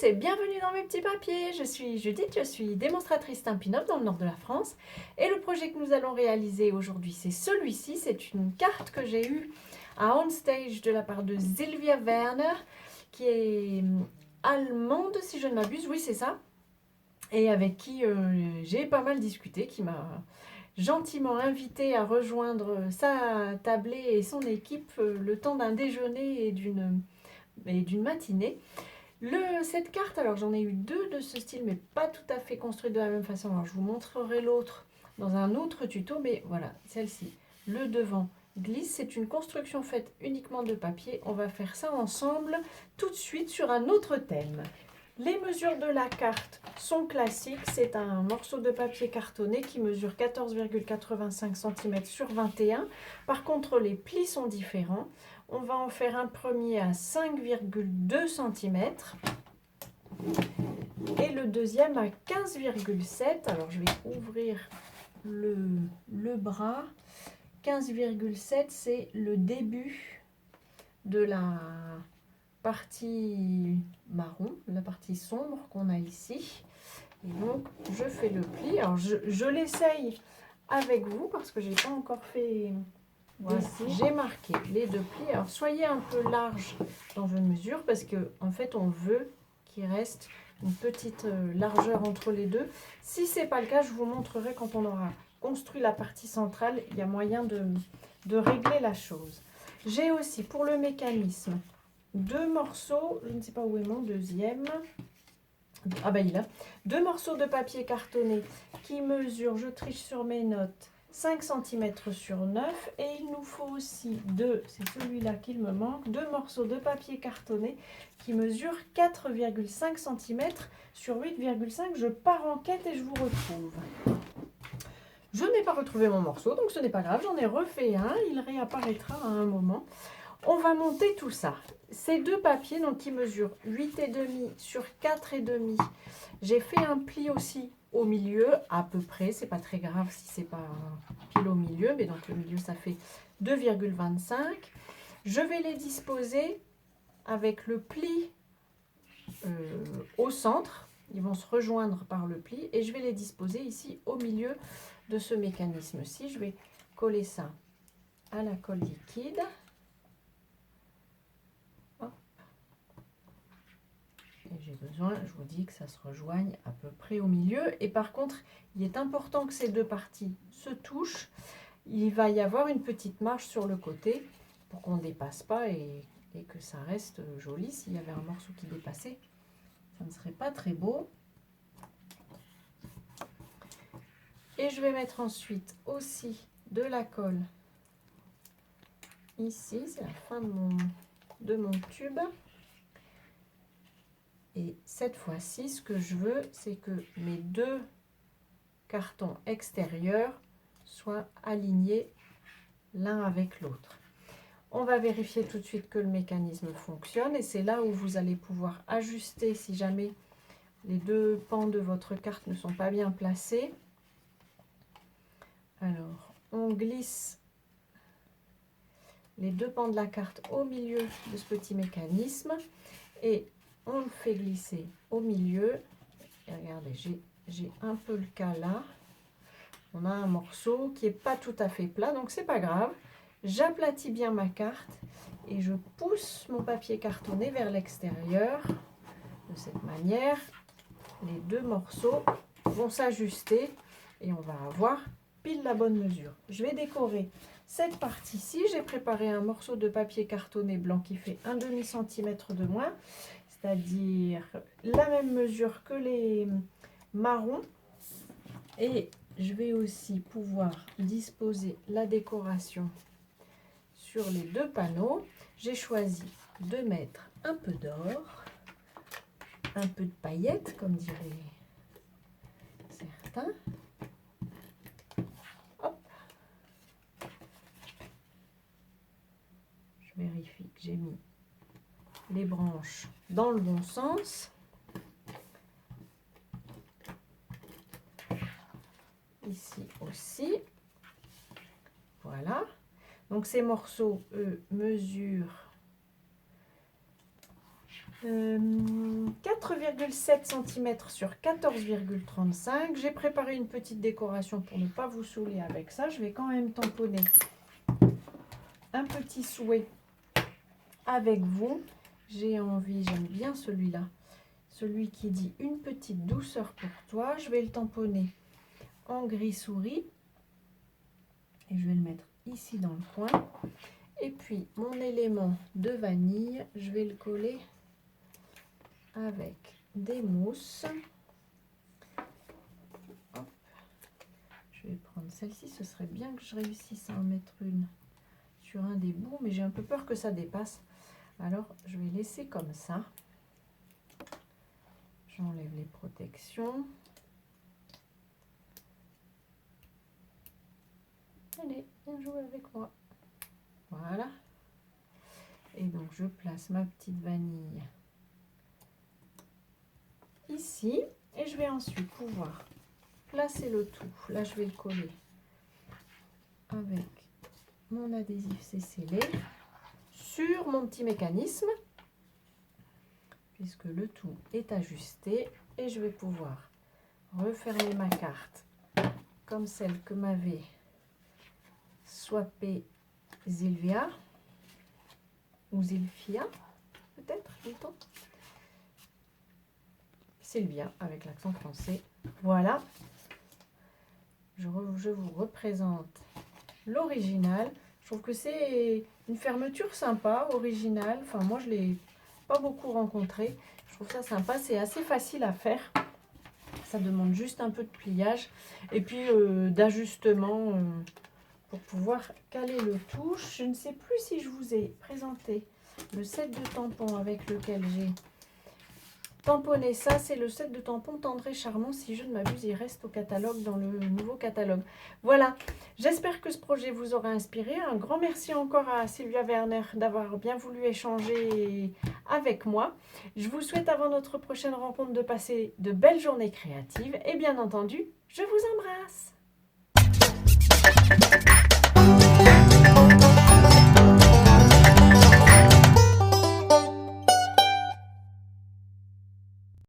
et bienvenue dans mes petits papiers. Je suis Judith, je suis démonstratrice Stampin' Up dans le nord de la France. Et le projet que nous allons réaliser aujourd'hui, c'est celui-ci. C'est une carte que j'ai eue à OnStage de la part de Sylvia Werner, qui est allemande si je ne m'abuse, oui c'est ça. Et avec qui j'ai pas mal discuté, qui m'a gentiment invité à rejoindre sa tablée et son équipe le temps d'un déjeuner et d'une matinée. Cette carte, alors j'en ai eu deux de ce style, mais pas tout à fait construite de la même façon. Alors je vous montrerai l'autre dans un autre tuto, mais voilà, celle-ci, le devant glisse. C'est une construction faite uniquement de papier. On va faire ça ensemble tout de suite sur un autre thème. Les mesures de la carte sont classiques. C'est un morceau de papier cartonné qui mesure 14,85 cm sur 21. Par contre, les plis sont différents. On va en faire un premier à 5,2 cm et le deuxième à 15,7. Alors, je vais ouvrir le bras. 15,7, c'est le début de la partie marron, la partie sombre qu'on a ici. Et donc, je fais le pli. Alors, je l'essaye avec vous parce que je n'ai pas encore fait... Voici, j'ai marqué les deux plis. Alors, soyez un peu large dans vos mesures parce que en fait, on veut qu'il reste une petite largeur entre les deux. Si ce n'est pas le cas, je vous montrerai quand on aura construit la partie centrale. Il y a moyen de régler la chose. J'ai aussi pour le mécanisme deux morceaux. Je ne sais pas où est mon deuxième. Ah ben il est là. Deux morceaux de papier cartonné qui mesurent, je triche sur mes notes, 5 cm sur 9 et il nous faut aussi c'est celui-là qu'il me manque, deux morceaux de papier cartonné qui mesurent 4,5 cm sur 8,5. Je pars en quête et je vous retrouve. Je n'ai pas retrouvé mon morceau, donc ce n'est pas grave, j'en ai refait un, il réapparaîtra à un moment. On va monter tout ça. Ces deux papiers donc, qui mesurent 8,5 sur 4,5. J'ai fait un pli aussi au milieu, à peu près. C'est pas très grave si c'est pas pile au milieu, mais donc le milieu ça fait 2,25. Je vais les disposer avec le pli au centre. Ils vont se rejoindre par le pli et je vais les disposer ici au milieu de ce mécanisme-ci. Je vais coller ça à la colle liquide. Et j'ai besoin, je vous dis, que ça se rejoigne à peu près au milieu. Et par contre, il est important que ces deux parties se touchent. Il va y avoir une petite marge sur le côté pour qu'on ne dépasse pas et que ça reste joli. S'il y avait un morceau qui dépassait, ça ne serait pas très beau. Et je vais mettre ensuite aussi de la colle ici. C'est la fin de mon tube. Et cette fois-ci, ce que je veux, c'est que mes deux cartons extérieurs soient alignés l'un avec l'autre. On va vérifier tout de suite que le mécanisme fonctionne et c'est là où vous allez pouvoir ajuster si jamais les deux pans de votre carte ne sont pas bien placés. Alors, on glisse les deux pans de la carte au milieu de ce petit mécanisme et on le fait glisser au milieu. Et regardez, j'ai un peu le cas là. On a un morceau qui n'est pas tout à fait plat, donc c'est pas grave. J'aplatis bien ma carte et je pousse mon papier cartonné vers l'extérieur. De cette manière, les deux morceaux vont s'ajuster et on va avoir pile la bonne mesure. Je vais décorer cette partie-ci. J'ai préparé un morceau de papier cartonné blanc qui fait 1,5 cm de moins, c'est-à-dire la même mesure que les marrons. Et je vais aussi pouvoir disposer la décoration sur les deux panneaux. J'ai choisi de mettre un peu d'or, un peu de paillettes, comme diraient certains. Hop. Je vérifie que j'ai mis les branches dans le bon sens. Ici aussi. Voilà. Donc ces morceaux, eux, mesurent 4,7 cm sur 14,35. J'ai préparé une petite décoration pour ne pas vous saouler avec ça. Je vais quand même tamponner un petit souhait avec vous. J'ai envie, j'aime bien celui-là. Celui qui dit une petite douceur pour toi. Je vais le tamponner en gris souris. Et je vais le mettre ici dans le coin. Et puis mon élément de vanille, je vais le coller avec des mousses. Hop. Je vais prendre celle-ci. Ce serait bien que je réussisse à en mettre une sur un des bouts, mais j'ai un peu peur que ça dépasse. Alors je vais laisser comme ça. J'enlève les protections. Allez, viens jouer avec moi. Voilà. Et donc je place ma petite vanille ici. Et je vais ensuite pouvoir placer le tout. Là, je vais le coller avec mon adhésif c'est scellé sur mon petit mécanisme, puisque le tout est ajusté. Et je vais pouvoir refermer ma carte comme celle que m'avait swappé Sylvia ou Zylphia, peut-être, dit-on. Sylvia avec l'accent français. Voilà, je vous représente l'original. Je trouve que c'est une fermeture sympa, originale. Enfin, moi, je ne l'ai pas beaucoup rencontré. Je trouve ça sympa, c'est assez facile à faire. Ça demande juste un peu de pliage et puis d'ajustement pour pouvoir caler le tout. Je ne sais plus si je vous ai présenté le set de tampons avec lequel j'ai tamponné ça. C'est le set de tampons Tendre et Charmant. Si je ne m'abuse, il reste au catalogue, dans le nouveau catalogue. Voilà, j'espère que ce projet vous aura inspiré. Un grand merci encore à Sylvia Werner d'avoir bien voulu échanger avec moi. Je vous souhaite avant notre prochaine rencontre de passer de belles journées créatives. Et bien entendu, je vous embrasse.